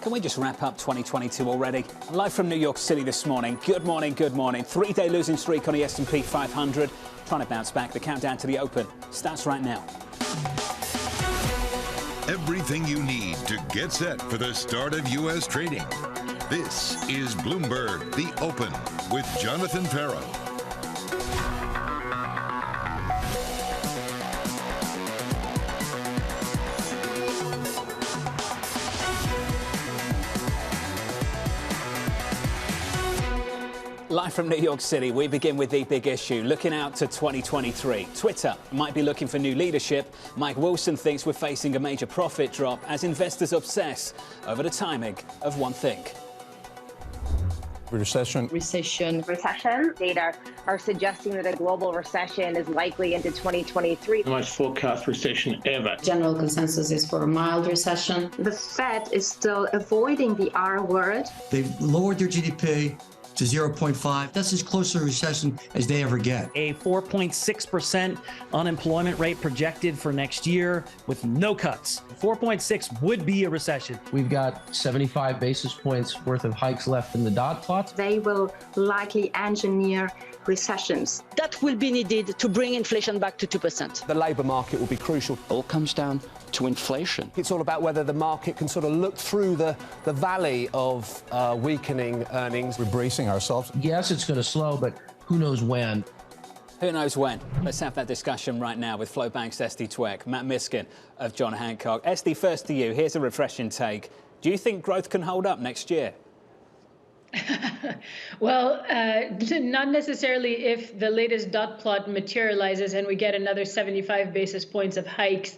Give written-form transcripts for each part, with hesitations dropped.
Can we just wrap up 2022 already? Live from New York City this morning. Good morning, good morning. 3-day losing streak on the S&P 500. Trying to bounce back. The countdown to the open starts right now. Everything you need to get set for the start of U.S. trading. This is Bloomberg, the Open with Jonathan Ferro. Live from New York City, we begin with the big issue, looking out to 2023. Twitter might be looking for new leadership. Mike Wilson thinks we're facing a major profit drop as investors obsess over the timing of one thing. Recession data are suggesting that a global recession is likely into 2023. The most forecast recession ever. General consensus is for a mild recession. The Fed is still avoiding the R word. They've lowered their GDP to 0.5. That's as close to a recession as they ever get. A 4.6% unemployment rate projected for next year with no cuts. 4.6 would be a recession. We've got 75 basis points worth of hikes left in the dot plot. They will likely engineer recessions. That will be needed to bring inflation back to 2%. The labour market will be crucial. It all comes down to inflation. It's all about whether the market can sort of look through the valley of weakening earnings. We're bracing ourselves. Yes, it's going to slow, but who knows when? Who knows when? Let's have that discussion right now with Flowbank's Esty Tweck, Matt Miskin of John Hancock. Esty, first to you. Here's a refreshing take. Do you think growth can hold up next year? Well, not necessarily if the latest dot plot materializes and we get another 75 basis points of hikes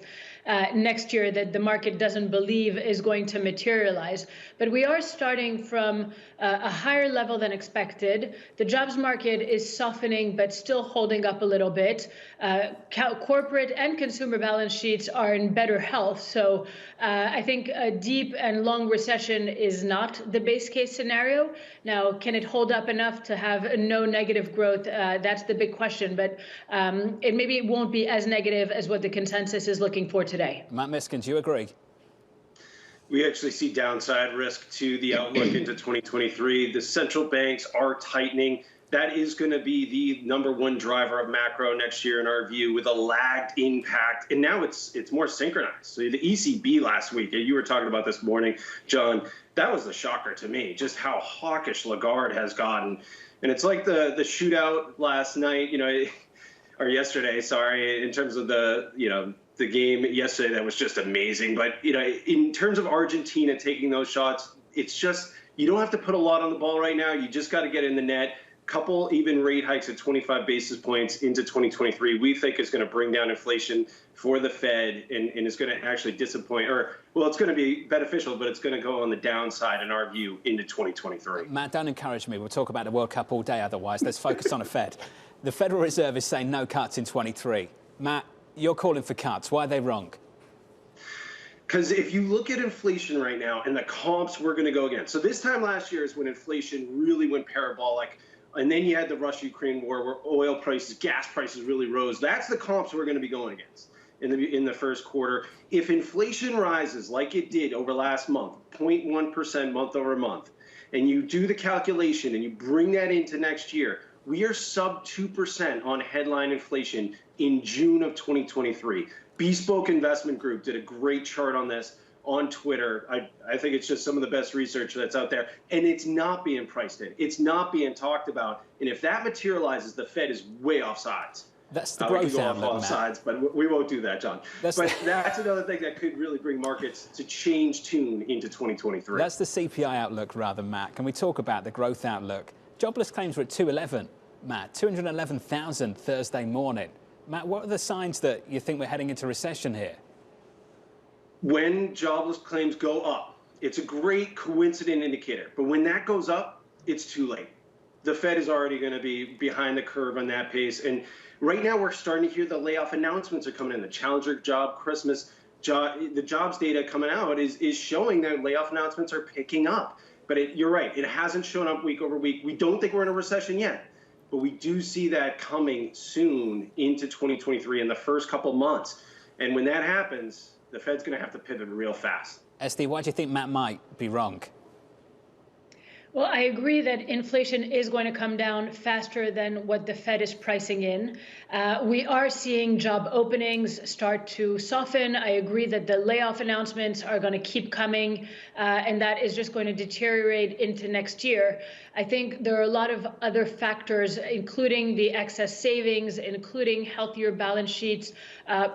next year that the market doesn't believe is going to materialize. But we are starting from a higher level than expected. The jobs market is softening, but still holding up a little bit. Corporate and consumer balance sheets are in better health. So I think a deep and long recession is not the base case scenario. Now, can it hold up enough to have no negative growth? That's the big question. But maybe it won't be as negative as what the consensus is looking for today. Matt Miskin, do you agree? We actually see downside risk to the outlook into 2023. The central banks are tightening. That is going to be the #1 driver of macro next year in our view, with a lagged impact. And now it's more synchronized. So the ECB last week, you were talking about this morning, John, that was the shocker to me, just how hawkish Lagarde has gotten. And it's like the shootout last night, or yesterday, sorry, in terms of the game yesterday, that was just amazing. But, in terms of Argentina taking those shots, it's just, you don't have to put a lot on the ball right now. You just got to get in the net. Couple even rate hikes at 25 basis points into 2023, we think is going to bring down inflation for the Fed and is going to actually disappoint, it's going to be beneficial, but it's going to go on the downside in our view into 2023. Matt, don't encourage me. We'll talk about the World Cup all day otherwise. Let's focus on the Fed. The Federal Reserve is saying no cuts in 23. Matt, you're calling for cuts. Why are they wrong? Because if you look at inflation right now and the comps we're going to go against. So this time last year is when inflation really went parabolic. And then you had the Russia-Ukraine war where oil prices, gas prices really rose. That's the comps we're going to be going against in the first quarter. If inflation rises like it did over last month, 0.1% month over month, and you do the calculation and you bring that into next year, we are sub 2% on headline inflation in June of 2023. Bespoke Investment Group did a great chart on this on Twitter. I think it's just some of the best research that's out there, and it's not being priced in. It's not being talked about. And if that materializes, the Fed is way off sides. That's the growth outlook, off sides, but we won't do that, John. That's another thing that could really bring markets to change tune into 2023. That's the CPI outlook, rather, Matt. Can we talk about the growth outlook? Jobless claims were at 211, Matt. 211,000 Thursday morning. Matt, what are the signs that you think we're heading into recession here? When jobless claims go up, it's a great coincident indicator. But when that goes up, it's too late. The Fed is already going to be behind the curve on that pace. And right now we're starting to hear the layoff announcements are coming in. The Challenger job, the jobs data coming out is showing that layoff announcements are picking up. But you're right, it hasn't shown up week over week. We don't think we're in a recession yet, but we do see that coming soon into 2023 in the first couple months. And when that happens, The Fed's going to have to pivot real fast. SD, why do you think Matt might be wrong? Well, I agree that inflation is going to come down faster than what the Fed is pricing in. We are seeing job openings start to soften. I agree that the layoff announcements are going to keep coming, and that is just going to deteriorate into next year. I think there are a lot of other factors, including the excess savings, including healthier balance sheets,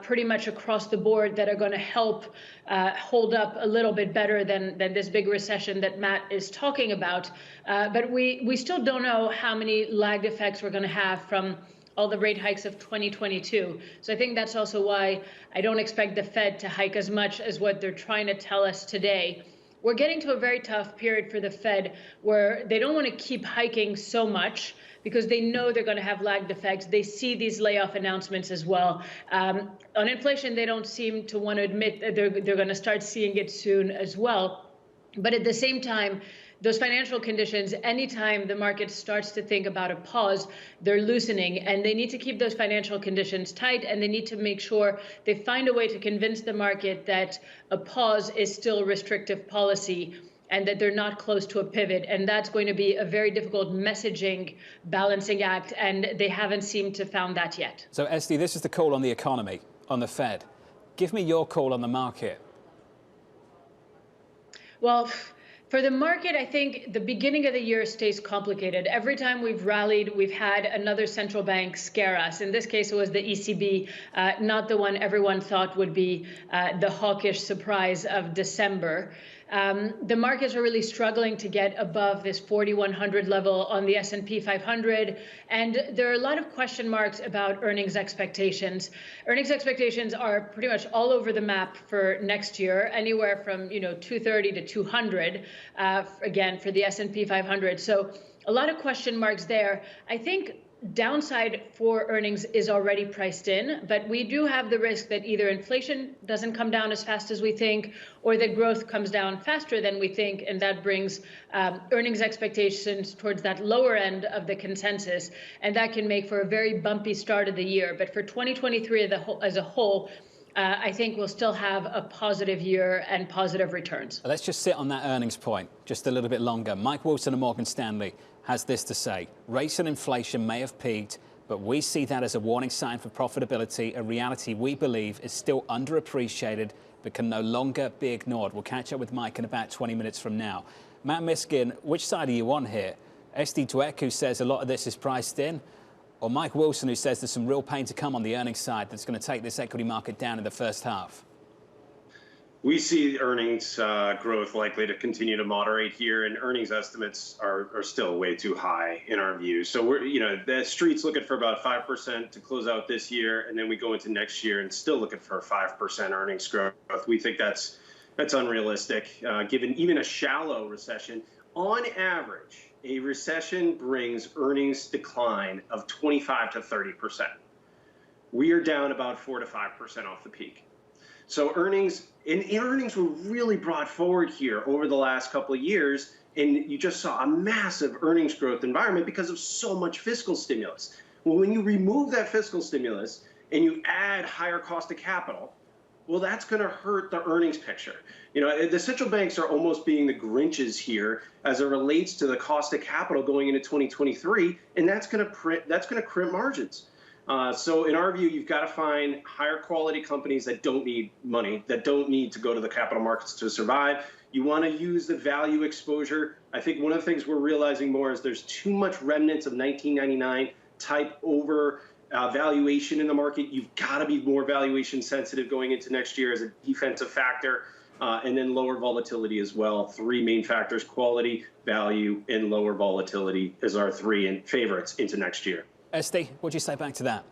pretty much across the board, that are going to help hold up a little bit better than this big recession that Matt is talking about. But we still don't know how many lagged effects we're going to have from all the rate hikes of 2022. So I think that's also why I don't expect the Fed to hike as much as what they're trying to tell us today. We're getting to a very tough period for the Fed where they don't want to keep hiking so much because they know they're going to have lagged effects. They see these layoff announcements as well. On inflation, they don't seem to want to admit that they're going to start seeing it soon as well. But at the same time, those financial conditions, anytime the market starts to think about a pause, they're loosening, and they need to keep those financial conditions tight, and they need to make sure they find a way to convince the market that a pause is still restrictive policy and that they're not close to a pivot. And that's going to be a very difficult messaging balancing act, and they haven't seemed to found that yet. So, Esty, this is the call on the economy, on the Fed. Give me your call on the market. Well, for the market, I think the beginning of the year stays complicated. Every time we've rallied, we've had another central bank scare us. In this case, it was the ECB, not the one everyone thought would be the hawkish surprise of December. The markets are really struggling to get above this 4,100 level on the S&P 500. And there are a lot of question marks about earnings expectations. Earnings expectations are pretty much all over the map for next year, anywhere from 230 to 200, again, for the S&P 500. So a lot of question marks there. I think downside for earnings is already priced in, but we do have the risk that either inflation doesn't come down as fast as we think, or that growth comes down faster than we think, and that brings earnings expectations towards that lower end of the consensus, and that can make for a very bumpy start of the year. But for 2023 as a whole, I think we'll still have a positive year and positive returns. Let's just sit on that earnings point just a little bit longer. Mike Wilson of Morgan Stanley has this to say: rates and inflation may have peaked, but we see that as a warning sign for profitability, a reality we believe is still underappreciated but can no longer be ignored. We'll catch up with Mike in about 20 minutes from now. Matt Miskin, which side are you on here? Esty Dweck, who says a lot of this is priced in, or Mike Wilson, who says there's some real pain to come on the earnings side that's going to take this equity market down in the first half? We see earnings growth likely to continue to moderate here, and earnings estimates are still way too high in our view. So we're, the street's looking for about 5% to close out this year, and then we go into next year and still looking for 5% earnings growth. We think that's unrealistic, given even a shallow recession. On average, a recession brings earnings decline of 25 to 30%. We are down about 4 to 5% off the peak. So earnings were really brought forward here over the last couple of years, and you just saw a massive earnings growth environment because of so much fiscal stimulus. Well, when you remove that fiscal stimulus and you add higher cost of capital, well, that's going to hurt the earnings picture. The central banks are almost being the Grinches here as it relates to the cost of capital going into 2023, and that's going to crimp margins. So in our view, you've got to find higher quality companies that don't need money, that don't need to go to the capital markets to survive. You want to use the value exposure. I think one of the things we're realizing more is there's too much remnants of 1999 type over valuation in the market. You've got to be more valuation sensitive going into next year as a defensive factor, and then lower volatility as well. Three main factors: quality, value, and lower volatility as our three favorites into next year. Esty, what do you say back to that?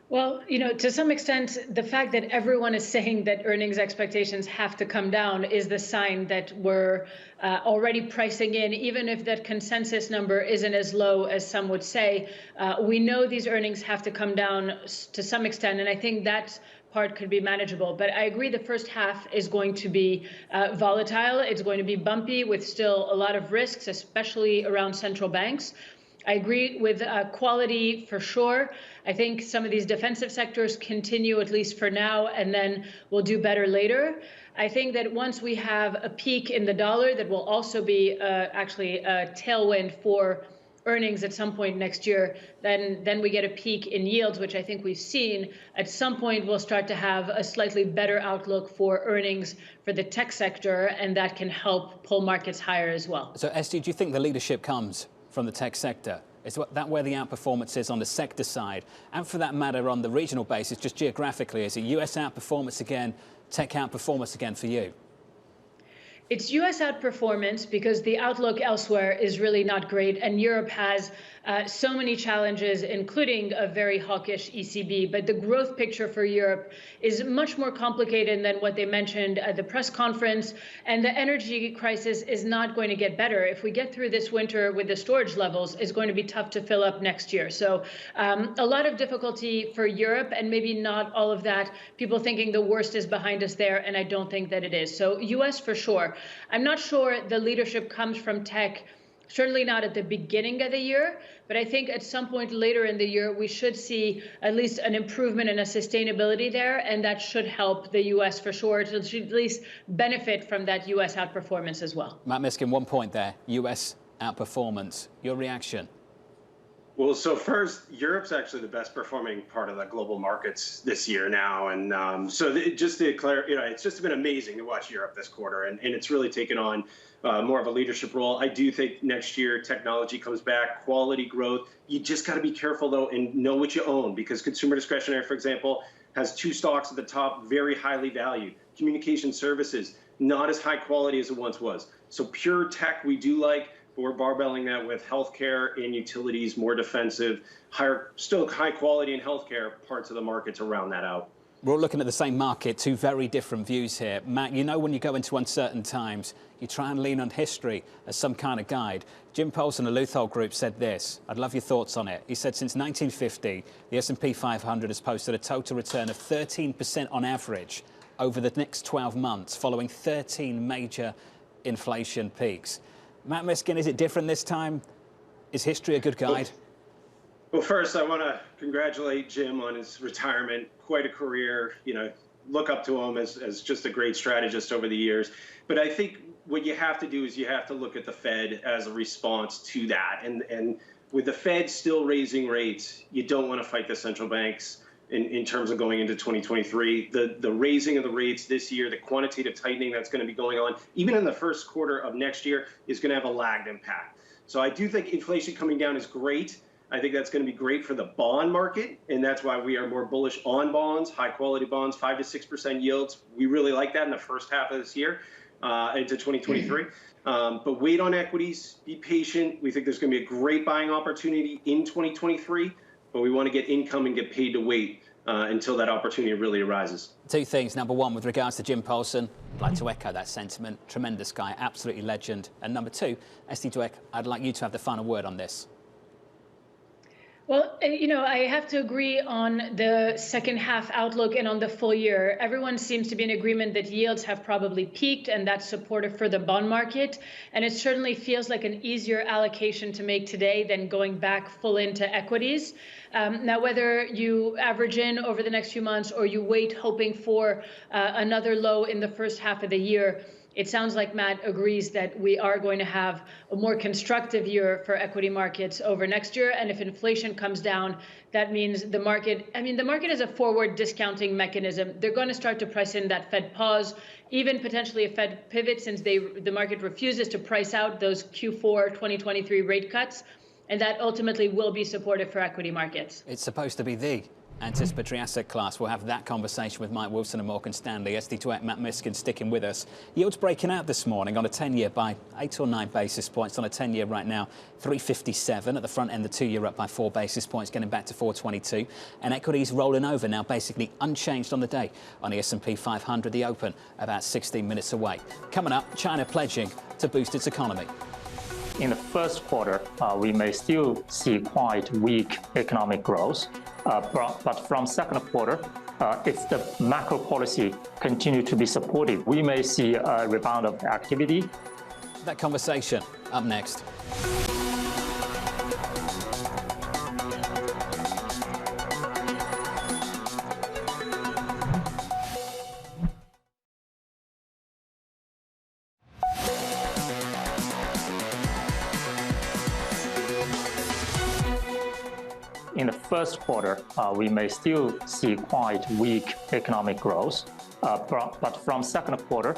Well, to some extent, the fact that everyone is saying that earnings expectations have to come down is the sign that we're already pricing in, even if that consensus number isn't as low as some would say. We know these earnings have to come down to some extent, and I think that part could be manageable. But I agree the first half is going to be volatile. It's going to be bumpy with still a lot of risks, especially around central banks. I agree with quality for sure. I think some of these defensive sectors continue, at least for now, and then we'll do better later. I think that once we have a peak in the dollar, that will also be actually a tailwind for earnings at some point next year. Then we get a peak in yields, which I think we've seen. At some point, we'll start to have a slightly better outlook for earnings for the tech sector, and that can help pull markets higher as well. So, Esty, do you think the leadership comes from the tech sector? Is that where the outperformance is on the sector side? And for that matter, on the regional basis, just geographically, is it US outperformance again, tech outperformance again for you? It's U.S. outperformance because the outlook elsewhere is really not great, and Europe has so many challenges, including a very hawkish ECB. But the growth picture for Europe is much more complicated than what they mentioned at the press conference, and the energy crisis is not going to get better. If we get through this winter with the storage levels, it's going to be tough to fill up next year. So a lot of difficulty for Europe, and maybe not all of that. People thinking the worst is behind us there, and I don't think that it is. So U.S. for sure. I'm not sure the leadership comes from tech, certainly not at the beginning of the year, but I think at some point later in the year, we should see at least an improvement and a sustainability there, and that should help the U.S. for sure. It should at least benefit from that U.S. outperformance as well. Matt Miskin, 1 point there, U.S. outperformance. Your reaction? Well, so first, Europe's actually the best performing part of the global markets this year now. And just to clarify, it's just been amazing to watch Europe this quarter. And it's really taken on more of a leadership role. I do think next year technology comes back, quality growth. You just got to be careful, though, and know what you own, because consumer discretionary, for example, has 2 stocks at the top, very highly valued. Communication services, not as high quality as it once was. So pure tech we do like. We're barbelling that with healthcare and utilities, more defensive, still high quality in healthcare, parts of the markets around that out. We're all looking at the same market, 2 very different views here. Matt, when you go into uncertain times, you try and lean on history as some kind of guide. Jim Paulson of Leuthol Group said this. I'd love your thoughts on it. He said since 1950, the S&P 500 has posted a total return of 13% on average over the next 12 months, following 13 major inflation peaks. Matt Miskin, is it different this time? Is history a good guide? Well, first, I want to congratulate Jim on his retirement. Quite a career. Look up to him as just a great strategist over the years. But I think what you have to do is you have to look at the Fed as a response to that. And with the Fed still raising rates, you don't want to fight the central banks in terms of going into 2023. The raising of the rates this year, the quantitative tightening that's going to be going on, even in the first quarter of next year, is going to have a lagged impact. So I do think inflation coming down is great. I think that's going to be great for the bond market, and that's why we are more bullish on bonds, high-quality bonds, 5 to 6% yields. We really like that in the first half of this year into 2023. But wait on equities, be patient. We think there's going to be a great buying opportunity in 2023. But we want to get income and get paid to wait until that opportunity really arises. 2 things. Number 1, with regards to Jim Paulson, I'd like to echo that sentiment. Tremendous guy, absolutely legend. And number 2, Esty Dweck, I'd like you to have the final word on this. Well, I have to agree on the second half outlook and on the full year. Everyone seems to be in agreement that yields have probably peaked, and that's supportive for the bond market. And it certainly feels like an easier allocation to make today than going back full into equities. Now, whether you average in over the next few months or you wait hoping for another low in the first half of the year, it sounds like Matt agrees that we are going to have a more constructive year for equity markets over next year. And if inflation comes down, that means the market is a forward discounting mechanism. They're going to start to price in that Fed pause, even potentially a Fed pivot, since the market refuses to price out those Q4 2023 rate cuts. And that ultimately will be supportive for equity markets. It's supposed to be the anticipatory asset class. We'll have that conversation with Mike Wilson of Morgan Stanley. Esty Dweck, Matt Miskin sticking with us. Yields breaking out this morning on a 10-year by 8 or 9 basis points. On a 10-year right now, 357. At the front end, the 2-year up by 4 basis points, getting back to 422. And equities rolling over now, basically unchanged on the day. On the S&P 500, the open about 16 minutes away. Coming up, China pledging to boost its economy. In the first quarter, we may still see quite weak economic growth, but from second quarter, if the macro policy continue to be supportive, we may see a rebound of activity. That conversation up next. in the first quarter, we may still see quite weak economic growth. But from second quarter,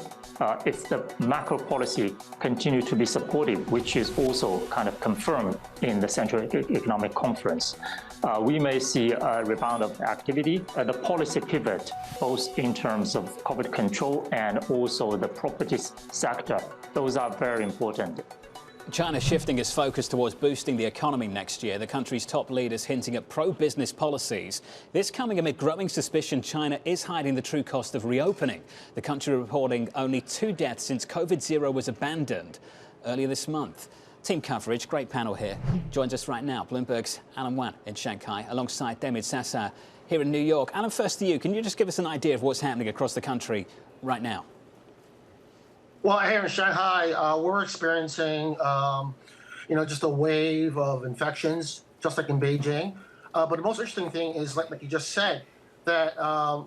if the macro policy continue to be supportive, which is also kind of confirmed in the Central Economic Conference, we may see a rebound of activity. The policy pivot, both in terms of COVID control and also the property sector, those are very important. China shifting its focus towards boosting the economy next year. The country's top leaders hinting at pro-business policies. This coming amid growing suspicion China is hiding the true cost of reopening. The country reporting only 2 deaths since COVID-0 was abandoned earlier this month. Team coverage, great panel here. Joins us right now, Bloomberg's Alan Wan in Shanghai, alongside Damien Sassa here in New York. Alan, first to you. Can you just give us an idea of what's happening across the country right now? Well, here in Shanghai, we're experiencing, just a wave of infections, just like in Beijing. But the most interesting thing is, like you just said, that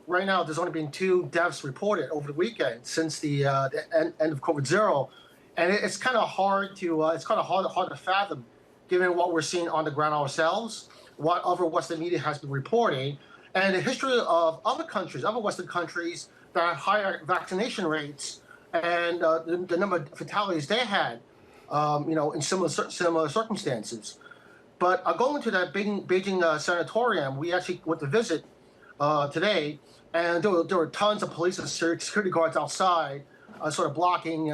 right now there's only been 2 deaths reported over the weekend since the end of COVID-0, and it's kind of hard to fathom, given what we're seeing on the ground ourselves, what other Western media has been reporting, and the history of other countries, other Western countries that have higher vaccination rates. And the number of fatalities they had, in similar circumstances. But going to that Beijing sanatorium, we actually went to visit today, and there were tons of police and security guards outside, sort of blocking,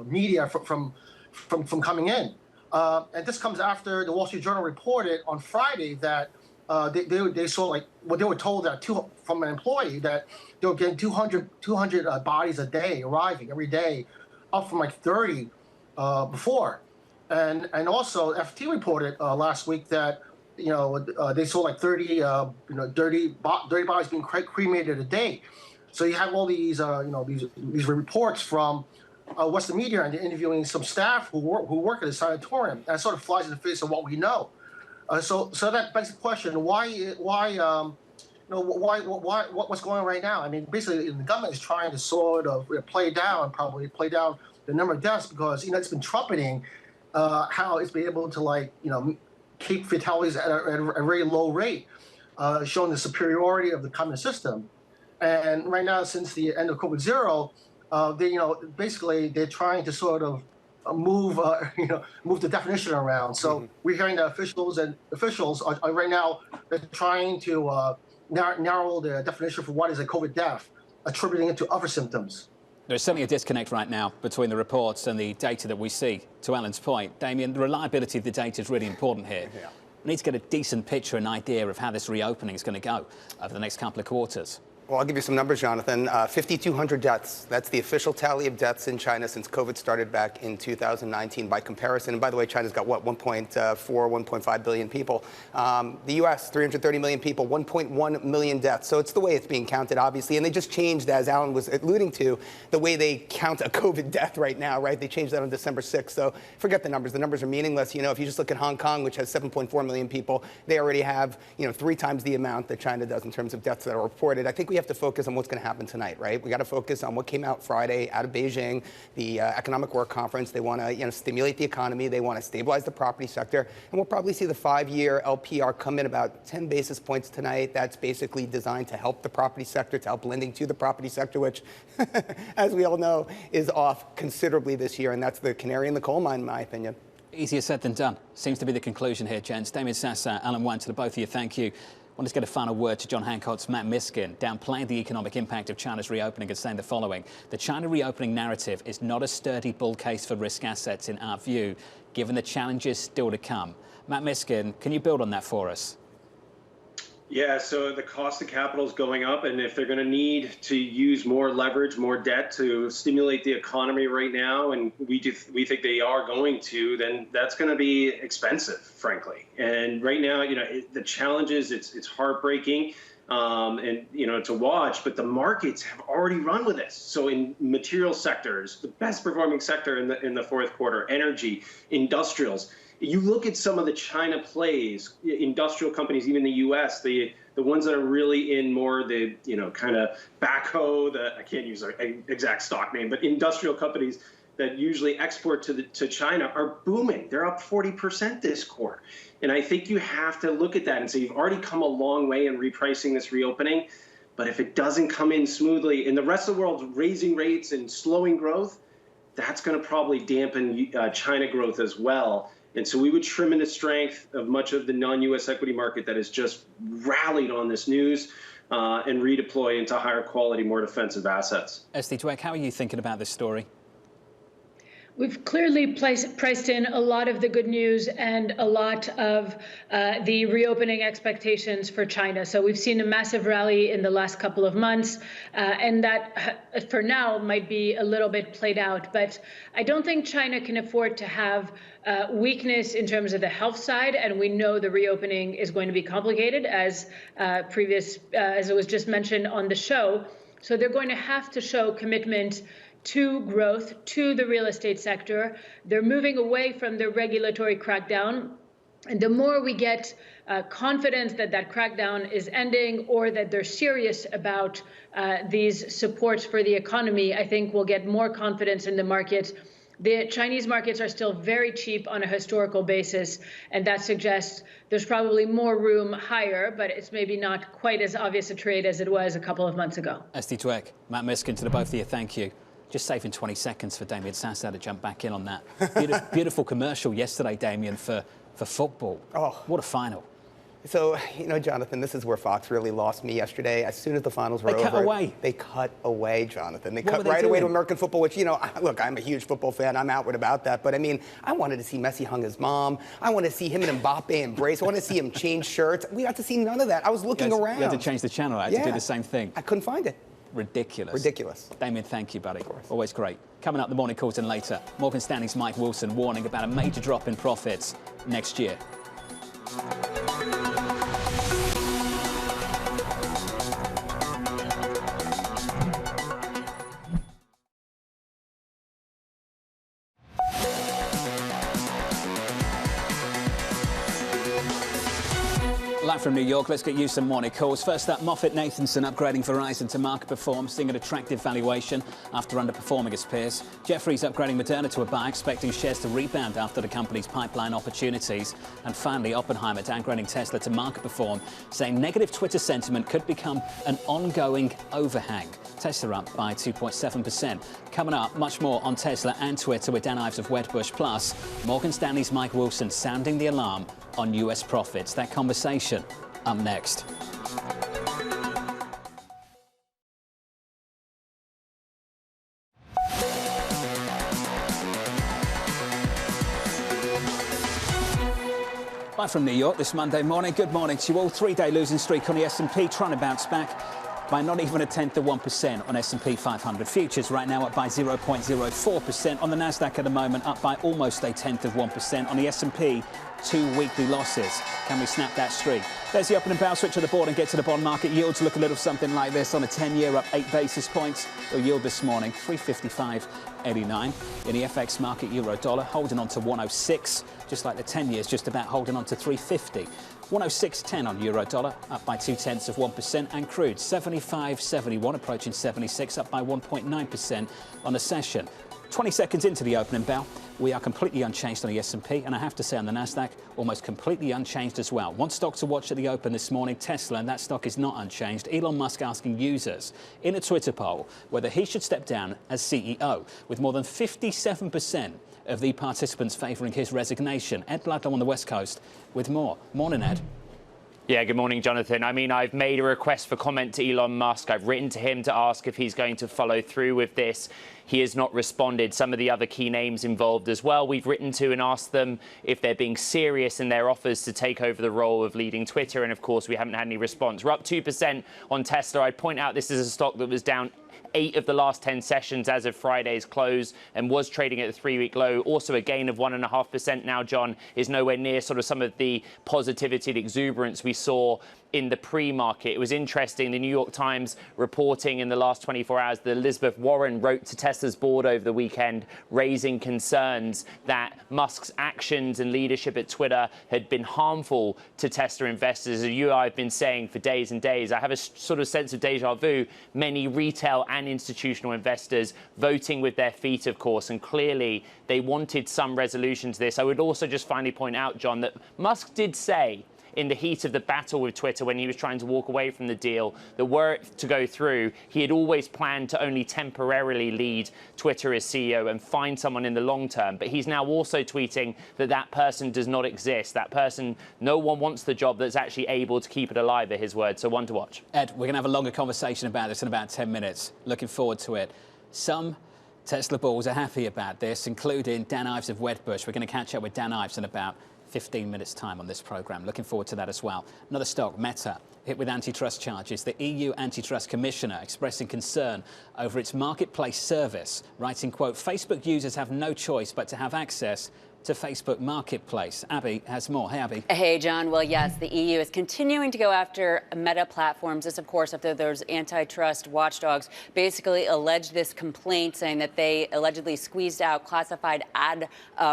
media from coming in. And this comes after the Wall Street Journal reported on Friday that they saw, they were told that from an employee that they were getting 200 bodies a day arriving every day, up from 30 before. And also FT reported last week that they saw 30 bodies being cremated a day. So you have all these these reports from Western media, and they're interviewing some staff who work at the sanatorium. That sort of flies in the face of what we know. So that begs the question: what's going on right now? I mean, basically, the government is trying to sort of play down the number of deaths because it's been trumpeting how it's been able to keep fatalities at a very low rate, showing the superiority of the communist system. And right now, since the end of COVID-0, they're trying to sort of move the definition around. So we're hearing that officials are right now trying to narrow the definition for what is a COVID death, attributing it to other symptoms. There's certainly a disconnect right now between the reports and the data that we see. To Alan's point, Damien, the reliability of the data is really important here. Yeah. We need to get a decent picture, an idea of how this reopening is going to go over the next couple of quarters. Well, I'll give you some numbers, Jonathan. 5,200 deaths. That's the official tally of deaths in China since COVID started back in 2019. By comparison, and by the way, China's got, 1.5 billion people. The U.S., 330 million people, 1.1 million deaths. So it's the way it's being counted, obviously. And they just changed, as Alan was alluding to, the way they count a COVID death right now, right? They changed that on December 6th. So forget the numbers. The numbers are meaningless. If you just look at Hong Kong, which has 7.4 million people, they already have, 3 times the amount that China does in terms of deaths that are reported. I think we have to focus on what's going to happen tonight, right? We got to focus on what came out Friday out of Beijing, the Economic Work Conference. They want to, stimulate the economy. They want to stabilize the property sector, and we'll probably see the 5-year LPR come in about 10 basis points tonight. That's basically designed to help the property sector, to help lending to the property sector, which, as we all know, is off considerably this year, and that's the canary in the coal mine, in my opinion. Easier said than done. Seems to be the conclusion here, gents. Damien Sassa, Alan Wan, to the both of you, thank you. I want to get a final word to John Hancock's Matt Miskin, downplaying the economic impact of China's reopening and saying the following: the China reopening narrative is not a sturdy bull case for risk assets in our view, given the challenges still to come. Matt Miskin, can you build on that for us? Yeah, so the cost of capital is going up, and if they're going to need to use more leverage, more debt to stimulate the economy right now, and we think they are going to, then that's going to be expensive, frankly. And right now, the challenges, it's heartbreaking, and to watch, but the markets have already run with this. So in material sectors, the best performing sector in the fourth quarter, energy, industrials. You look at some of the China plays, industrial companies, even the U.S., the ones that are really in more the, kind of backhoe, I can't use an exact stock name, but industrial companies, that usually export to China are booming. They're up 40% this quarter. And I think you have to look at that and say you've already come a long way in repricing this reopening. But if it doesn't come in smoothly and the rest of the world's raising rates and slowing growth, that's going to probably dampen China growth as well. And so we would trim in the strength of much of the non-U.S. equity market that has just rallied on this news and redeploy into higher quality, more defensive assets. Esty Dweck, how are you thinking about this story? We've clearly priced in a lot of the good news and a lot of the reopening expectations for China. So we've seen a massive rally in the last couple of months, and that for now might be a little bit played out. But I don't think China can afford to have weakness in terms of the health side, and we know the reopening is going to be complicated, as as it was just mentioned on the show. So they're going to have to show commitment to growth, to the real estate sector. They're moving away from the regulatory crackdown. And the more we get confidence that that crackdown is ending or that they're serious about these supports for the economy, I think we'll get more confidence in the market. The Chinese markets are still very cheap on a historical basis, and that suggests there's probably more room higher, but it's maybe not quite as obvious a trade as it was a couple of months ago. Esty Dweck, Matt Miskin, to the both of you, thank you. Just saving 20 seconds for Damien Sassow to jump back in on that. Beautiful commercial yesterday, Damien, for football. Oh, what a final. So, you know, Jonathan, this is where Fox really lost me yesterday. As soon as the finals were over, they cut away. They cut away, Jonathan. They cut right away to American football, which, you know, look, I'm a huge football fan. I'm outward about that. But, I mean, I wanted to see Messi hug his mom. I want to see him and Mbappe embrace. I want to see him change shirts. We got to see none of that. I was looking around. You had to change the channel. I had to do the same thing. I couldn't find it. Ridiculous. Damien, thank you, buddy. Always great. Coming up, the morning calls and later, Morgan Stanley's Mike Wilson warning about a major drop in profits next year. Live from New York, let's get you some morning calls. First up, MoffettNathanson upgrading Verizon to market perform, seeing an attractive valuation after underperforming its peers. Jefferies upgrading Moderna to a buy, expecting shares to rebound after the company's pipeline opportunities. And finally, Oppenheimer downgrading Tesla to market perform, saying negative Twitter sentiment could become an ongoing overhang. Tesla up by 2.7%. Coming up, much more on Tesla and Twitter with Dan Ives of Wedbush. Plus, Morgan Stanley's Mike Wilson sounding the alarm on US profits. That conversation up next. Live from New York this Monday morning. Good morning to you all. Three-day losing streak on the S&P, trying to bounce back by not even a tenth of 1% on S&P 500. Futures right now up by 0.04%. On the Nasdaq at the moment, up by almost a tenth of 1%. On the S&P, 2 weekly losses. Can we snap that streak? There's the opening bow, switch to the board and get to the bond market. Yields look a little something like this. On a 10-year, up 8 basis points. The yield this morning, 355.89. In the FX market, euro dollar holding on to 106, just like the 10 years, just about holding on to 350. 106.10 on euro dollar, up by 0.2%, and crude 75.71, approaching 76, up by 1.9% on the session. 20 seconds into the opening bell, we are completely unchanged on the S&P, and I have to say on the Nasdaq, almost completely unchanged as well. One stock to watch at the open this morning, Tesla, and that stock is not unchanged. Elon Musk asking users in a Twitter poll whether he should step down as CEO, with more than 57% of the participants favouring his resignation. Ed Bladlow on the West Coast with more. Morning, Ed. Yeah, good morning, Jonathan. I mean, I've made a request for comment to Elon Musk. I've written to him to ask if he's going to follow through with this. He has not responded. Some of the other key names involved as well, we've written to and asked them if they're being serious in their offers to take over the role of leading Twitter. And of course, we haven't had any response. We're up 2% on Tesla. I'd point out this is a stock that was down 8 of the last 10 sessions as of Friday's close and was trading at the 3-week low. Also a gain of 1.5% now, John, is nowhere near sort of some of the positivity and exuberance we saw in the pre-market. It was interesting, the New York Times reporting in the last 24 hours that Elizabeth Warren wrote to Tesla's board over the weekend, raising concerns that Musk's actions and leadership at Twitter had been harmful to Tesla investors. As you and I have been saying for days and days, I have a sort of sense of deja vu. Many retail and and institutional investors voting with their feet, of course, and clearly they wanted some resolution to this. I would also just finally point out, John, that Musk did say in the heat of the battle with Twitter when he was trying to walk away from the deal, that were it to go through, he had always planned to only temporarily lead Twitter as CEO and find someone in the long term. But he's now also tweeting that that person does not exist. That person, no one wants the job that's actually able to keep it alive, are his words. So one to watch. Ed, we're going to have a longer conversation about this in about 10 minutes. Looking forward to it. Some Tesla bulls are happy about this, including Dan Ives of Wedbush. We're going to catch up with Dan Ives in about 15 minutes' time on this programme. Looking forward to that as well. Another stock, Meta, hit with antitrust charges. The EU Antitrust Commissioner expressing concern over its marketplace service, writing, quote, Facebook users have no choice but to have access to Facebook Marketplace. Abby has more. Hey, Abby. Hey, John. Well, yes, the EU is continuing to go after Meta platforms. This, of course, after those antitrust watchdogs basically alleged this complaint, saying that they allegedly squeezed out classified ad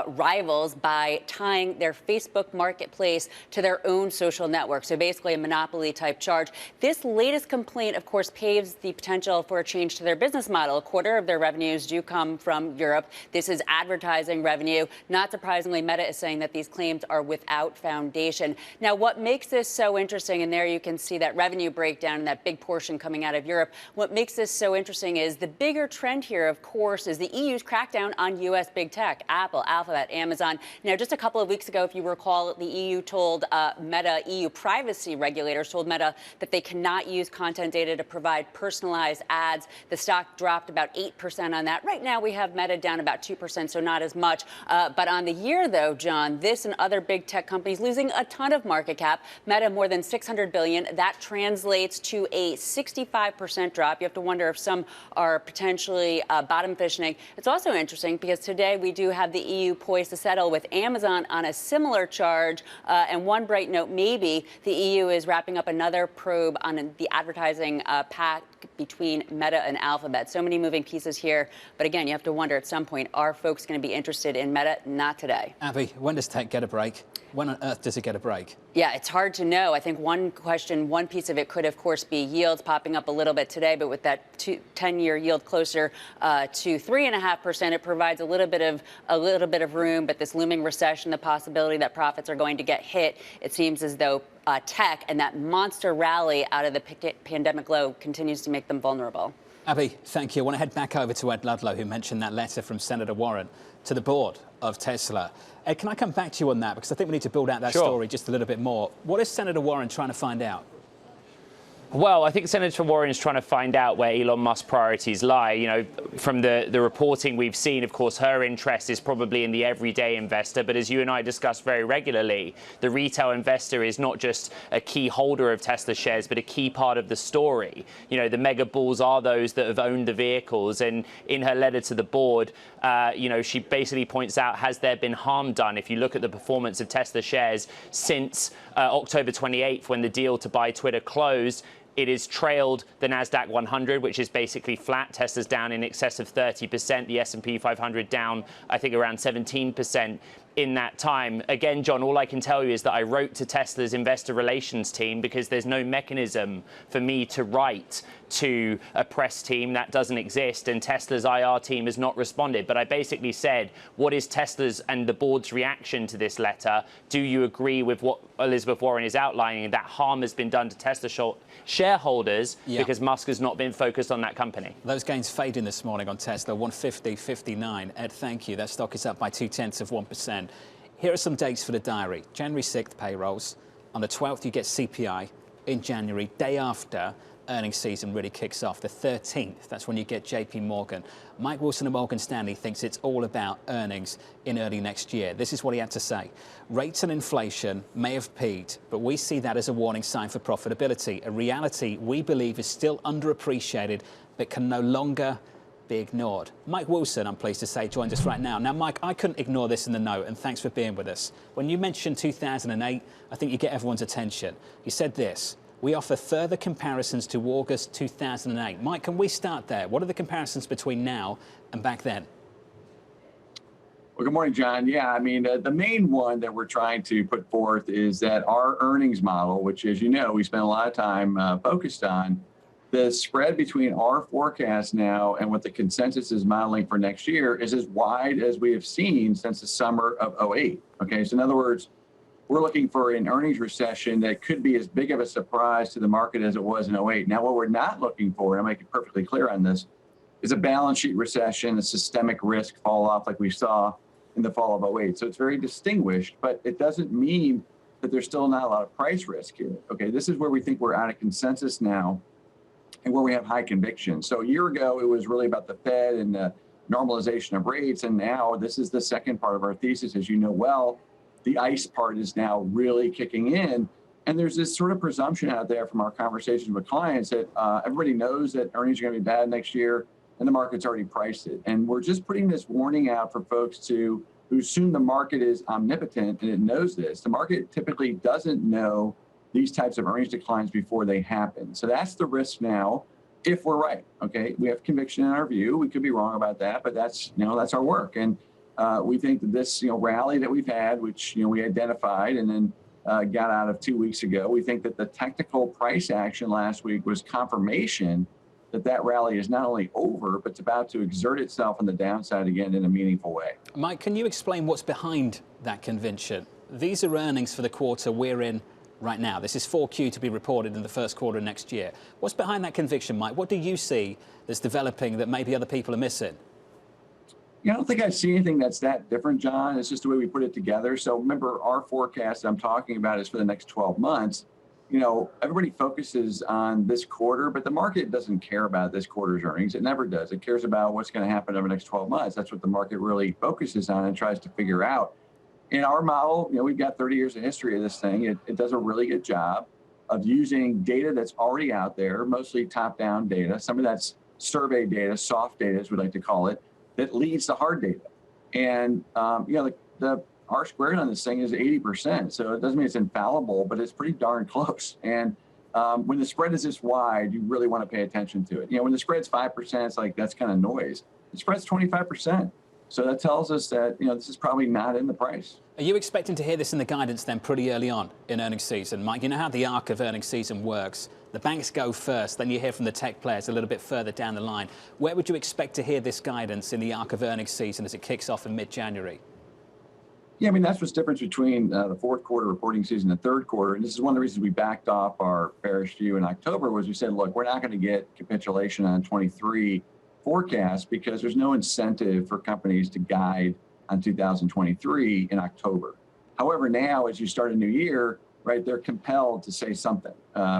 rivals by tying their Facebook Marketplace to their own social network. So basically a monopoly-type charge. This latest complaint, of course, paves the potential for a change to their business model. A quarter of their revenues do come from Europe. This is advertising revenue. Not surprisingly, Meta is saying that these claims are without foundation. Now, what makes this so interesting, and there you can see that revenue breakdown and that big portion coming out of Europe, what makes this so interesting is the bigger trend here, of course, is the EU's crackdown on U.S. big tech, Apple, Alphabet, Amazon. Now, just a couple of weeks ago, if you recall, the EU told Meta, EU privacy regulators told Meta that they cannot use content data to provide personalized ads. The stock dropped about 8% on that. Right now, we have Meta down about 2%, so not as much. But on the year, though, John, this and other big tech companies losing a ton of market cap. Meta more than $600 billion. That translates to a 65% drop. You have to wonder if some are potentially bottom fishing. It's also interesting because today we do have the EU poised to settle with Amazon on a similar charge. And one bright note, maybe the EU is wrapping up another probe on the advertising pact between Meta and Alphabet. So many moving pieces here. But again, you have to wonder at some point, are folks going to be interested in Meta? Not today. Abby, when does tech get a break? When on earth does it get a break? Yeah, it's hard to know. I think one piece of it could, of course, be yields popping up a little bit today, but with that 10-year yield closer to 3.5%, it provides a little bit of room. But this looming recession, the possibility that profits are going to get hit, it seems as though tech and that monster rally out of the pandemic low continues to make them vulnerable. Abby, thank you. I want to head back over to Ed Ludlow, who mentioned that letter from Senator Warren to the board of Tesla. Ed, can I come back to you on that? Because I think we need to build out that story just a little bit more. What is Senator Warren trying to find out? Well, I think Senator Warren is trying to find out where Elon Musk's priorities lie. You know, from the reporting we've seen, of course, her interest is probably in the everyday investor. But as you and I discuss very regularly, the retail investor is not just a key holder of Tesla shares, but a key part of the story. You know, the mega bulls are those that have owned the vehicles. And in her letter to the board, you know, she basically points out, has there been harm done? If you look at the performance of Tesla shares since October 28th, when the deal to buy Twitter closed, it has trailed the NASDAQ 100, which is basically flat. Tesla's down in excess of 30%. The S&P 500 down, I think, around 17% in that time. Again, John, all I can tell you is that I wrote to Tesla's investor relations team because there's no mechanism for me to write to a press team. That doesn't exist, and Tesla's IR team has not responded. But I basically said, what is Tesla's and the board's reaction to this letter? Do you agree with what Elizabeth Warren is outlining, that harm has been done to Tesla shareholders because Musk has not been focused on that company? Those gains fading this morning on Tesla, 150.59. Ed, thank you. That stock is up by 0.2%. Here are some dates for the diary. January 6th, payrolls. On the 12th, you get CPI. In January, day after, earnings season really kicks off. The 13th, that's when you get JP Morgan. Mike Wilson of Morgan Stanley thinks it's all about earnings in early next year. This is what he had to say. Rates and inflation may have peaked, but we see that as a warning sign for profitability, a reality we believe is still underappreciated but can no longer be ignored. Mike Wilson, I'm pleased to say, joins us right now. Now, Mike, I couldn't ignore this in the note, and thanks for being with us. When you mentioned 2008, I think you get everyone's attention. You said this: we offer further comparisons to August 2008. Mike, can we start there? What are the comparisons between now and back then? Well, good morning, John. Yeah, I mean, the main one that we're trying to put forth is that our earnings model, which, as you know, we spent a lot of time focused on, The spread between our forecast now and what the consensus is modeling for next year is as wide as we have seen since the summer of '08. Okay, so in other words, we're looking for an earnings recession that could be as big of a surprise to the market as it was in '08. Now, what we're not looking for, and I'll make it perfectly clear on this, is a balance sheet recession, a systemic risk fall off like we saw in the fall of '08. So it's very distinguished, but it doesn't mean that there's still not a lot of price risk here. Okay, this is where we think we're out of consensus now and where we have high conviction. So a year ago, it was really about the Fed and the normalization of rates. And now this is the second part of our thesis. As you know well, the ICE part is now really kicking in. And there's this sort of presumption out there from our conversations with clients that everybody knows that earnings are going to be bad next year and the market's already priced it. And we're just putting this warning out for folks who assume the market is omnipotent and it knows this. The market typically doesn't know these types of earnings declines before they happen. So that's the risk now, if we're right. Okay, we have conviction in our view. We could be wrong about that, but that's that's our work. And we think that this rally that we've had, which we identified and then got out of 2 weeks ago, we think that the technical price action last week was confirmation that rally is not only over, but it's about to exert itself on the downside again in a meaningful way. Mike, can you explain what's behind that conviction? These are earnings for the quarter we're in right now. This is 4Q to be reported in the first quarter next year. What's behind that conviction, Mike? What do you see that's developing that maybe other people are missing? I don't think I see anything that's that different, John. It's just the way we put it together. So remember, our forecast I'm talking about is for the next 12 months. Everybody focuses on this quarter, but the market doesn't care about this quarter's earnings. It never does. It cares about what's going to happen over the next 12 months. That's what the market really focuses on and tries to figure out. In our model, we've got 30 years of history of this thing. It does a really good job of using data that's already out there, mostly top-down data. Some of that's survey data, soft data, as we like to call it, that leads to hard data. And, the R squared on this thing is 80%. So it doesn't mean it's infallible, but it's pretty darn close. And when the spread is this wide, you really want to pay attention to it. When the spread's 5%, it's like, that's kind of noise. The spread's 25%. So that tells us that, this is probably not in the price. Are you expecting to hear this in the guidance then pretty early on in earnings season? Mike, you know how the arc of earnings season works. The banks go first, then you hear from the tech players a little bit further down the line. Where would you expect to hear this guidance in the arc of earnings season as it kicks off in mid-January? Yeah, that's what's difference between the fourth quarter reporting season and the third quarter. And this is one of the reasons we backed off our bearish view in October was we said, look, we're not going to get capitulation on 23 forecast because there's no incentive for companies to guide on 2023 in October. However, now as you start a new year, right, they're compelled to say something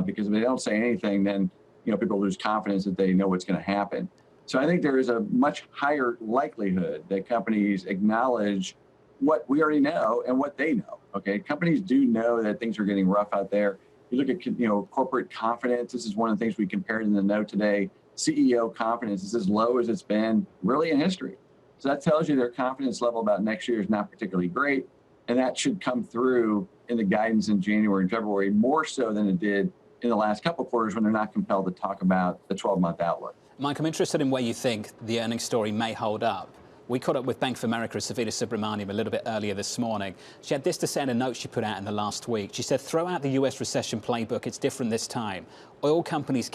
because if they don't say anything, then people lose confidence that they know what's going to happen. So I think there is a much higher likelihood that companies acknowledge what we already know and what they know. Okay, companies do know that things are getting rough out there. You look at corporate confidence. This is one of the things we compared in the note today. CEO confidence is as low as it's been really in history. So that tells you their confidence level about next year is not particularly great. And that should come through in the guidance in January and February more so than it did in the last couple of quarters when they're not compelled to talk about the 12-month outlook. Mike, I'm interested in where you think the earnings story may hold up. We caught up with Bank of America's Savita Subramaniam a little bit earlier this morning. She had this to say in a note she put out in the last week. She said, throw out the US recession playbook. It's different this time. Oil companies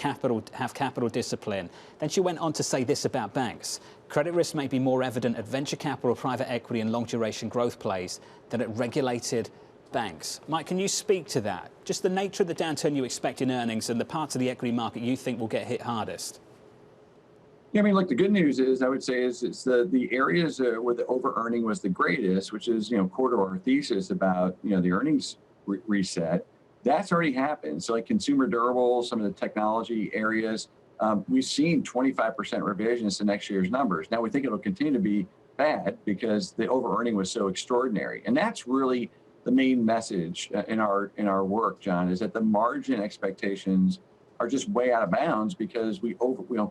have capital discipline. Then she went on to say this about banks. Credit risk may be more evident at venture capital, private equity and long duration growth plays than at regulated banks. Mike, can you speak to that? Just the nature of the downturn you expect in earnings and the parts of the equity market you think will get hit hardest. Yeah, look, the good news is, I would say, is it's the areas where the over-earning was the greatest, which is, core to our thesis about, the earnings reset. That's already happened. So like consumer durables, some of the technology areas, we've seen 25% revisions to next year's numbers. Now we think it'll continue to be bad because the over-earning was so extraordinary. And that's really the main message in our work, John, is that the margin expectations are just way out of bounds because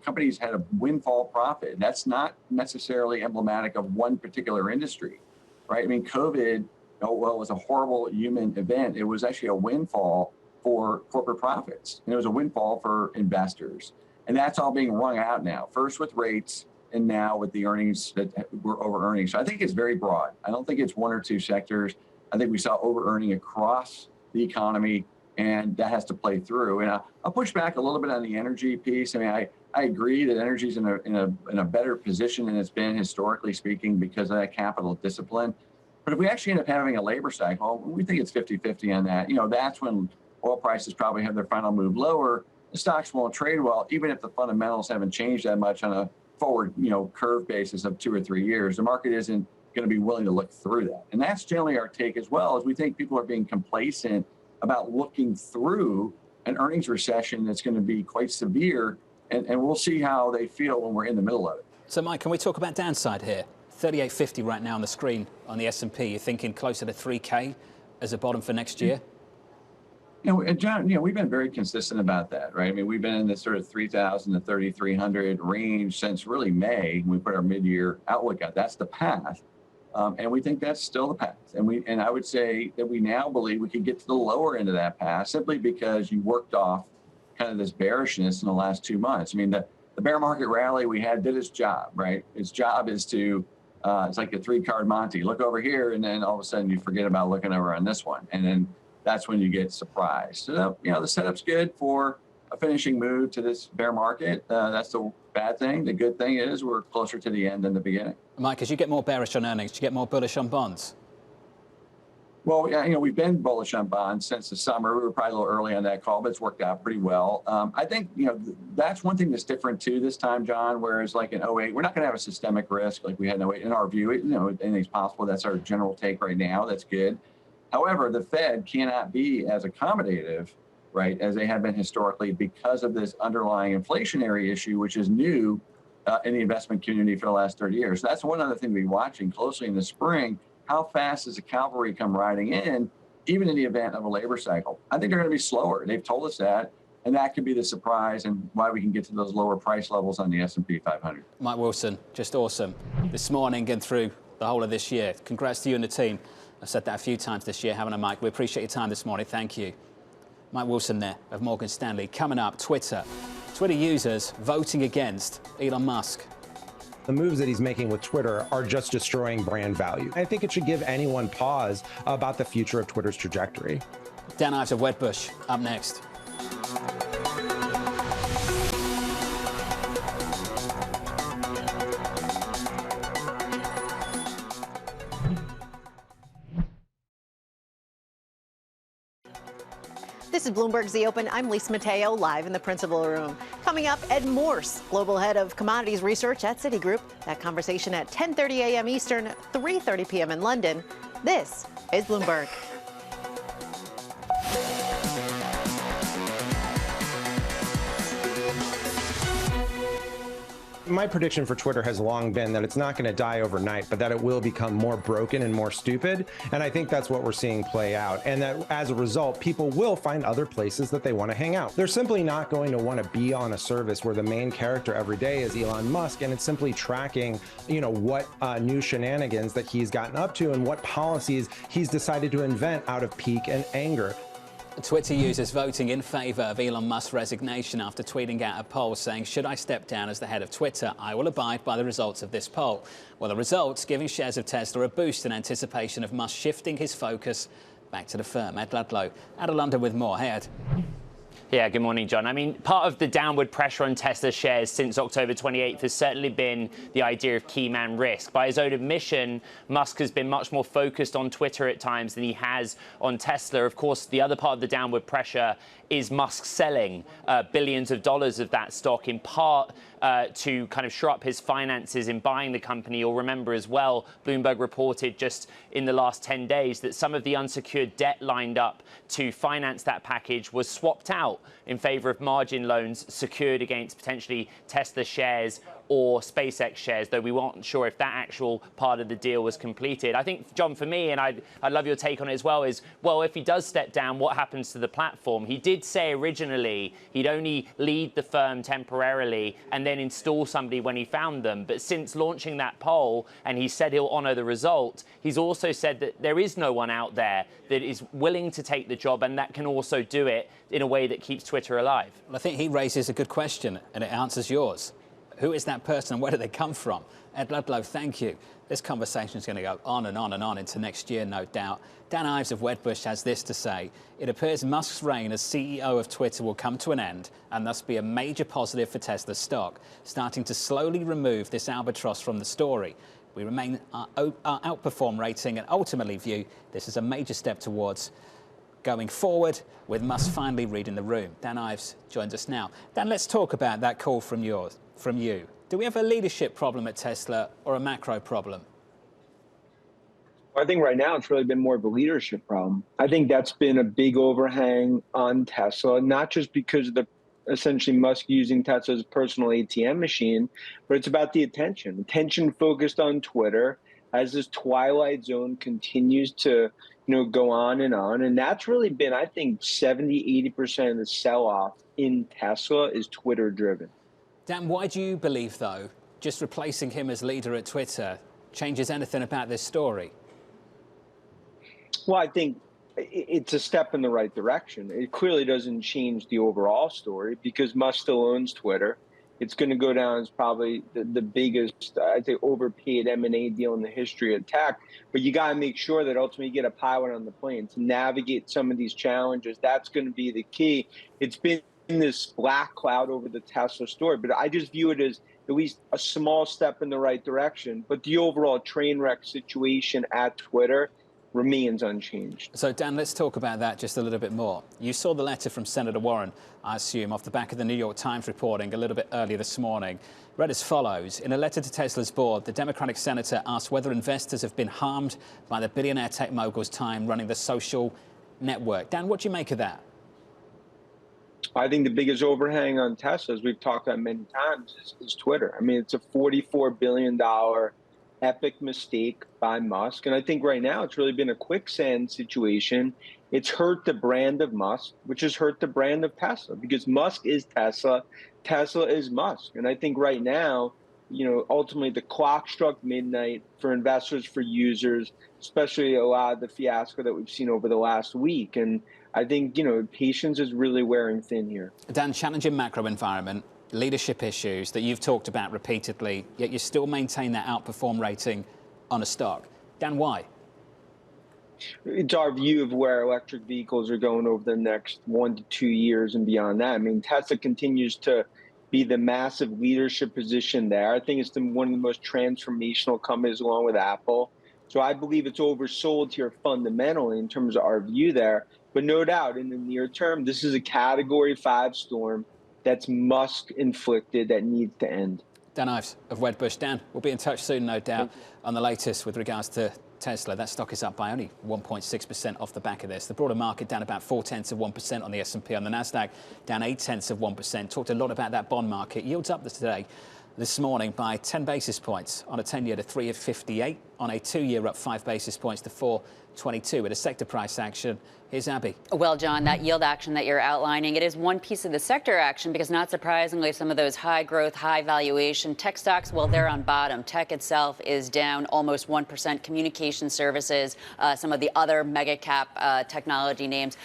companies had a windfall profit. That's not necessarily emblematic of one particular industry, right? COVID, it was a horrible human event. It was actually a windfall for corporate profits, and it was a windfall for investors. And that's all being wrung out now, first with rates and now with the earnings that were over-earning. So I think it's very broad. I don't think it's one or two sectors. I think we saw over-earning across the economy. and that has to play through. And I'll push back a little bit on the energy piece. I mean, I agree that energy is in a better position than it's been historically speaking because of that capital discipline. But if we actually end up having a labor cycle, we think it's 50-50 on that. That's when oil prices probably have their final move lower. The stocks won't trade well, even if the fundamentals haven't changed that much on a forward, curve basis of 2 or 3 years. The market isn't going to be willing to look through that. And that's generally our take as well, as we think people are being complacent about looking through an earnings recession that's going to be quite severe. And we'll see how they feel when we're in the middle of it. So, Mike, can we talk about downside here? 38.50 right now on the screen on the S&P. You're thinking closer to 3K as a bottom for next year? And John, we've been very consistent about that, right? I mean, we've been in this sort of 3,000 to 3,300 range since really May. We put our mid-year outlook out. That's the path. And we think that's still the path. And I would say that we now believe we could get to the lower end of that path simply because you worked off kind of this bearishness in the last 2 months. I mean, the bear market rally we had did its job, right? Its job is to, it's like a 3-card Monte. Look over here, and then all of a sudden you forget about looking over on this one. And then that's when you get surprised. So, the setup's good for a finishing move to this bear market. That's the bad thing. The good thing is we're closer to the end than the beginning. Mike, as you get more bearish on earnings, do you get more bullish on bonds? Well, we've been bullish on bonds since the summer. We were probably a little early on that call, but it's worked out pretty well. I think, that's one thing that's different too this time, John, whereas like in 08, we're not going to have a systemic risk like we had in 08. In our view, anything's possible. That's our general take right now. That's good. However, the Fed cannot be as accommodative, right, as they have been historically because of this underlying inflationary issue, which is new in the investment community for the last 30 years. So that's one other thing to be watching closely in the spring. How fast does the cavalry come riding in, even in the event of a labor cycle? I think they're going to be slower. They've told us that, and that could be the surprise and why we can get to those lower price levels on the S&P 500. Mike Wilson, just awesome this morning and through the whole of this year. Congrats to you and the team. I've said that a few times this year, haven't I, Mike? We appreciate your time this morning. Thank you. Mike Wilson there of Morgan Stanley. Coming up, Twitter users voting against Elon Musk. The moves that he's making with Twitter are just destroying brand value. I think it should give anyone pause about the future of Twitter's trajectory. Dan Ives of Wedbush up next. This is Bloomberg's The Open. I'm Lisa Mateo, live in the principal room. Coming up, Ed Morse, global head of commodities research at Citigroup. That conversation at 10:30 a.m. Eastern, 3:30 p.m. in London. This is Bloomberg. My prediction for Twitter has long been that it's not going to die overnight, but that it will become more broken and more stupid. And I think that's what we're seeing play out. And that as a result, people will find other places that they want to hang out. They're simply not going to want to be on a service where the main character every day is Elon Musk, and it's simply tracking, what new shenanigans that he's gotten up to and what policies he's decided to invent out of pique and anger. Twitter users voting in favor of Elon Musk's resignation after tweeting out a poll saying, should I step down as the head of Twitter? I will abide by the results of this poll. Well, the results giving shares of Tesla a boost in anticipation of Musk shifting his focus back to the firm. Ed Ludlow out of London with more. Hey, Ed. Yeah, good morning, John. I mean, part of the downward pressure on Tesla shares since October 28th has certainly been the idea of key man risk. By his own admission, Musk has been much more focused on Twitter at times than he has on Tesla. Of course, the other part of the downward pressure is Musk selling billions of dollars of that stock, in part to kind of shore up his finances in buying the company. You'll remember as well, Bloomberg reported just in the last 10 days that some of the unsecured debt lined up to finance that package was swapped out in favor of margin loans secured against potentially Tesla shares or SpaceX shares, though we weren't sure if that actual part of the deal was completed. I think, John, for me, and I'd love your take on it as well, is, well, if he does step down, what happens to the platform? He did say originally he'd only lead the firm temporarily and then install somebody when he found them. But since launching that poll, and he said he'll honor the result, he's also said that there is no one out there that is willing to take the job and that can also do it in a way that keeps Twitter alive. Well, I think he raises a good question, and it answers yours. Who is that person and where do they come from? Ed Ludlow, thank you. This conversation is going to go on and on and on into next year, no doubt. Dan Ives of Wedbush has this to say. It appears Musk's reign as CEO of Twitter will come to an end and thus be a major positive for Tesla stock, starting to slowly remove this albatross from the story. We remain our outperform rating and ultimately view this as a major step towards going forward, with Musk finally reading the room. Dan Ives joins us now. Dan, let's talk about that call from you. Do we have a leadership problem at Tesla or a macro problem? I think right now it's really been more of a leadership problem. I think that's been a big overhang on Tesla, not just because of the essentially Musk using Tesla as a personal ATM machine, but it's about the attention focused on Twitter as this twilight zone continues to go on. And that's really been, I think, 70–80% of the sell-off in Tesla is Twitter driven. Dan, why do you believe, though, just replacing him as leader at Twitter changes anything about this story? Well, I think it's a step in the right direction. It clearly doesn't change the overall story because Musk still owns Twitter. It's going to go down as probably the biggest, I'd say, overpaid M&A deal in the history of tech. But you got to make sure that ultimately you get a pilot on the plane to navigate some of these challenges. That's going to be the key. It's been this black cloud over the Tesla story, but I just view it as at least a small step in the right direction. But the overall train wreck situation at Twitter remains unchanged. So, Dan, let's talk about that just a little bit more. You saw the letter from Senator Warren, I assume, off the back of the New York Times reporting a little bit earlier this morning. Read as follows. In a letter to Tesla's board, the Democratic senator asked whether investors have been harmed by the billionaire tech mogul's time running the social network. Dan, what do you make of that? I think the biggest overhang on Tesla, as we've talked about many times, is Twitter. I mean, it's a $44 billion epic mistake by Musk. And I think right now it's really been a quicksand situation. It's hurt the brand of Musk, which has hurt the brand of Tesla, because Musk is Tesla, Tesla is Musk. And I think right now, ultimately the clock struck midnight for investors, for users, especially a lot of the fiasco that we've seen over the last week. And I think, patience is really wearing thin here. Dan, challenging macro environment, leadership issues that you've talked about repeatedly, yet you still maintain that outperform rating on a stock. Dan, why? It's our view of where electric vehicles are going over the next 1 to 2 years and beyond that. I mean, Tesla continues to be the massive leadership position there. I think it's one of the most transformational companies along with Apple. So I believe it's oversold here fundamentally in terms of our view there. But no doubt in the near term, this is a Category 5 storm that's Musk-inflicted that needs to end. Dan Ives of Wedbush. Dan, we'll be in touch soon, no doubt, on the latest with regards to Tesla. That stock is up by only 1.6% off the back of this. The broader market down about 0.4% on the S&P. On the Nasdaq, down 0.8%. Talked a lot about that bond market. Yields up this morning by 10 basis points on a 10-year to 3.58, on a 2-year up 5 basis points to 4.22. With a sector price action, here's Abby. Well, John, that yield action that you're outlining, it is one piece of the sector action because not surprisingly, some of those high growth, high valuation tech stocks, well, they're on bottom. Tech itself is down almost 1%. Communication services, some of the other mega cap technology names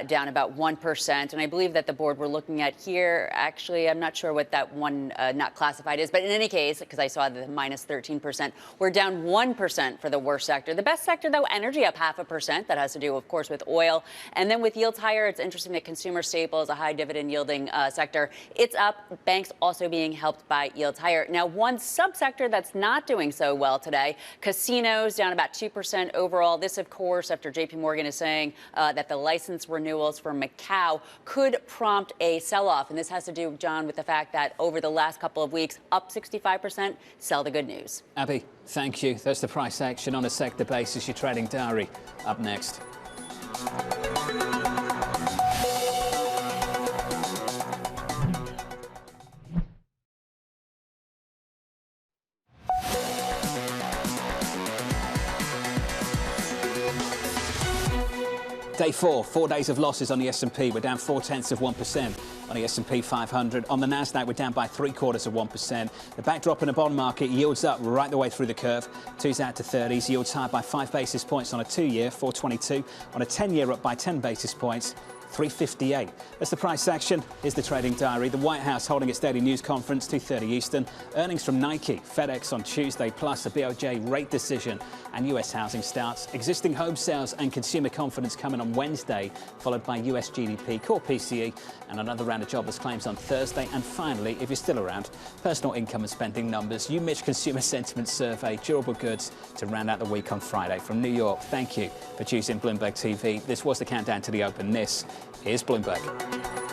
down about 1%. And I believe that the board we're looking at here, actually, I'm not sure what that one not classified is. But in any case, because I saw the minus 13%, we're down 1% for the worst sector. The best sector, though, energy up 0.5%. That has to do, of course, with oil. And then with yields higher, it's interesting that consumer staples, a high dividend yielding sector, it's up. Banks also being helped by yields higher. Now, one subsector that's not doing so well today, casinos down about 2% overall. This, of course, after JP Morgan is saying that the license renewals for Macau could prompt a sell-off. And this has to do, John, with the fact that over the last couple of weeks, up 65%, sell the good news. Abby, thank you. That's the price action on a sector basis. Your trading diary up next. Day 4 days of losses on the S&P. We're down 0.4% on the S&P 500. On the Nasdaq, we're down by 0.75%. The backdrop in the bond market, yields up right the way through the curve. 2s out to 30s, yields high by 5 basis points on a 2-year, 4.22. On a 10-year, up by 10 basis points, 358. That's the price section. Here's the trading diary. The White House holding its daily news conference, 2:30 Eastern. Earnings from Nike, FedEx on Tuesday, plus a BOJ rate decision and U.S. housing starts. Existing home sales and consumer confidence coming on Wednesday, followed by U.S. GDP, core PCE, and another round of jobless claims on Thursday. And finally, if you're still around, personal income and spending numbers. UMich Consumer Sentiment Survey, durable goods to round out the week on Friday. From New York, thank you for choosing Bloomberg TV. This was the countdown to the open. This is Bloomberg.